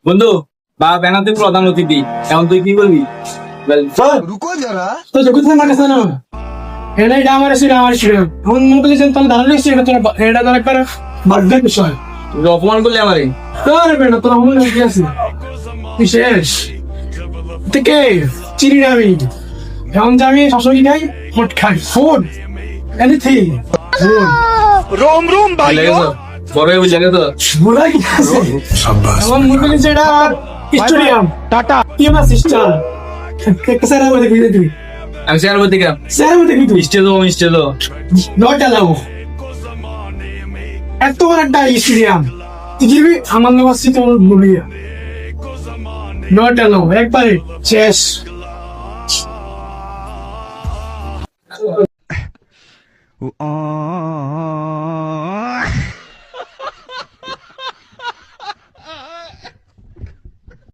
বন্ধু বা বেনাতে প্রধান অতিথি, এখন তুই কি করবি? रुको जरा তো যখন তোমার কাছে না এটা এটা আমার ছিল এখন মনে করলে তাহলে দাঁড়ানো এসেছে এটা তোর এটা তার একবার ভাগ্যের বিষয় তুই অপমান করলি আমারে। তোর বেটা তোর মনে কি আছে বিশেষ থেকে চিনি না আমি এখন যে আমি সবসময় খাই ফুড খাই ফুড এনিথিং ফুড रोम रोम বুঝলে গেছো? বড় হয়ে বুঝলে গেছো? ভুলাই কি আছে এখন মনে করলে যেটা স্টেডিয়াম টাটা কি আমার সিস্টার একটা স্যার আমাদের কি দিবি আমি শেয়ার করতে গেলাম, স্যার আমাদের কি দিবি স্টেজ নট অ্যালাউ এত বড় একটা স্টেডিয়াম পৃথিবী আমার নাম আসছে তোমার বলিয়া নট অ্যালাউ একবারে শেষ आ